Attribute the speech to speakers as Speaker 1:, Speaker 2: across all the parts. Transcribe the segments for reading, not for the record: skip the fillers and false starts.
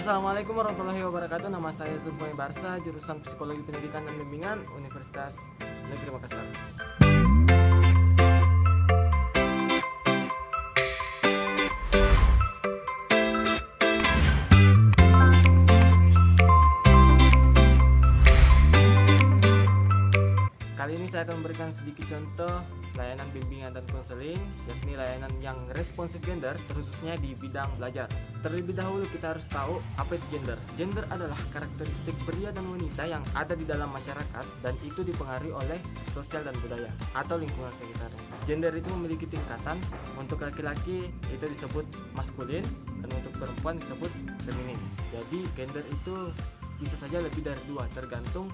Speaker 1: Assalamualaikum warahmatullahi wabarakatuh. Nama saya Zulfani Barsa, jurusan Psikologi Pendidikan dan Bimbingan Universitas Negeri Makassar. Kali ini saya akan memberikan sedikit contoh layanan bimbingan dan konseling, yakni layanan yang responsif gender, khususnya di bidang belajar. Terlebih dahulu kita harus tahu apa itu gender. Gender adalah karakteristik pria dan wanita yang ada di dalam masyarakat dan itu dipengaruhi oleh sosial dan budaya atau lingkungan sekitarnya. Gender itu memiliki tingkatan, untuk laki-laki itu disebut maskulin dan untuk perempuan disebut feminin. Jadi gender itu bisa saja lebih dari dua, tergantung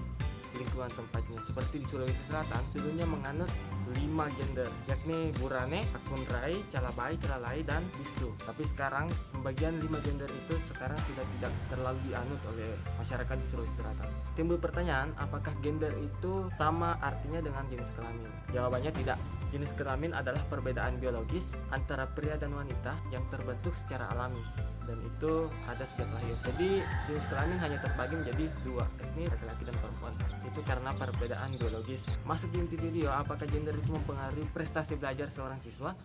Speaker 1: lingkungan tempatnya. Seperti di Sulawesi Selatan dulunya menganut 5 gender, yakni Burane, Akunrai, Calabai, Calalai, dan Bisu. Tapi sekarang pembagian 5 gender itu sekarang sudah tidak terlalu dianut oleh masyarakat di Sulawesi Selatan. Timbul pertanyaan, apakah gender itu sama artinya dengan jenis kelamin? Jawabannya tidak. Jenis kelamin adalah perbedaan biologis antara pria dan wanita yang terbentuk secara alami, dan itu ada sejak lahir. Jadi jenis kelamin hanya terbagi menjadi dua, yakni laki-laki dan perempuan. Itu karena perbedaan biologis. Masuk di inti video, apakah gender itu mempengaruhi prestasi belajar seorang siswa?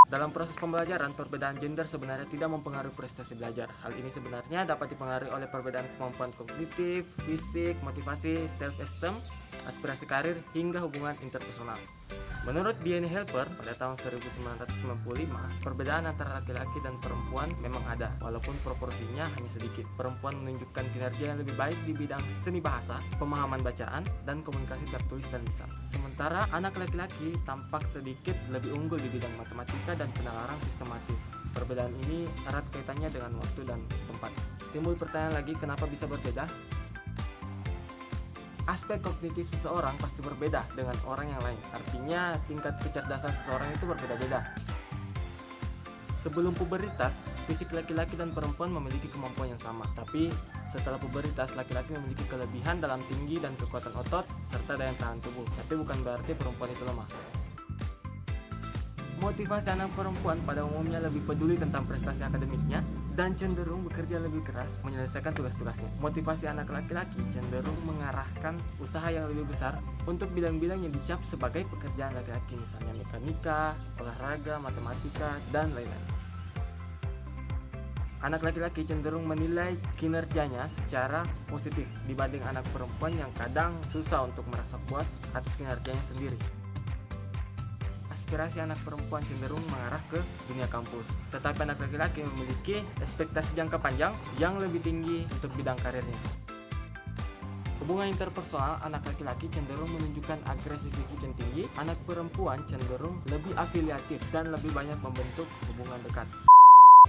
Speaker 1: Dalam proses pembelajaran, perbedaan gender sebenarnya tidak mempengaruhi prestasi belajar. Hal ini sebenarnya dapat dipengaruhi oleh perbedaan kemampuan kognitif, fisik, motivasi, self-esteem, aspirasi karir, hingga hubungan interpersonal. Menurut DNA Helper, pada tahun 1995, perbedaan antara laki-laki dan perempuan memang ada, walaupun proporsinya hanya sedikit. Perempuan menunjukkan kinerja yang lebih baik di bidang seni bahasa, pemahaman bacaan, dan komunikasi tertulis dan lisan. Sementara anak laki-laki tampak sedikit lebih unggul di bidang matematika dan penalaran sistematis. Perbedaan ini erat kaitannya dengan waktu dan tempat. Timbul pertanyaan lagi, kenapa bisa berbeda? Aspek kognitif seseorang pasti berbeda dengan orang yang lain. Artinya tingkat kecerdasan seseorang itu berbeda-beda. Sebelum puberitas, fisik laki-laki dan perempuan memiliki kemampuan yang sama. Tapi setelah puberitas, laki-laki memiliki kelebihan dalam tinggi dan kekuatan otot serta daya tahan tubuh. Tapi bukan berarti perempuan itu lemah. Motivasi anak perempuan pada umumnya lebih peduli tentang prestasi akademiknya dan cenderung bekerja lebih keras menyelesaikan tugas-tugasnya. Motivasi anak laki-laki cenderung mengarahkan usaha yang lebih besar untuk bidang-bidang yang dicap sebagai pekerjaan laki-laki, misalnya mekanika, olahraga, matematika, dan lain-lain. Anak laki-laki cenderung menilai kinerjanya secara positif dibanding anak perempuan yang kadang susah untuk merasa puas atas kinerjanya sendiri. Aspirasi anak perempuan cenderung mengarah ke dunia kampus, tetapi anak laki-laki memiliki ekspektasi jangka panjang yang lebih tinggi untuk bidang karirnya. Hubungan interpersonal, anak laki-laki cenderung menunjukkan agresi fisik yang tinggi, anak perempuan cenderung lebih afiliatif dan lebih banyak membentuk hubungan dekat.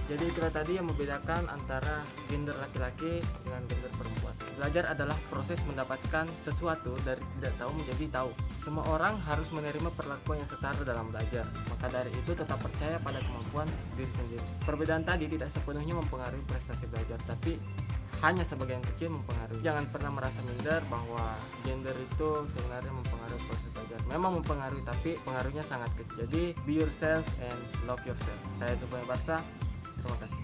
Speaker 1: Jadi itulah tadi yang membedakan antara gender laki-laki dengan gender perempuan. Belajar adalah proses mendapatkan sesuatu dari tidak tahu menjadi tahu. Semua orang harus menerima perlakuan yang setara dalam belajar. Maka dari itu tetap percaya pada kemampuan diri sendiri. Perbedaan tadi tidak sepenuhnya mempengaruhi prestasi belajar, tapi hanya sebagian kecil mempengaruhi. Jangan pernah merasa minder bahwa gender itu sebenarnya mempengaruhi proses belajar. Memang mempengaruhi, tapi pengaruhnya sangat kecil. Jadi be yourself and love yourself. Saya Zulfani Barsa. Terima kasih.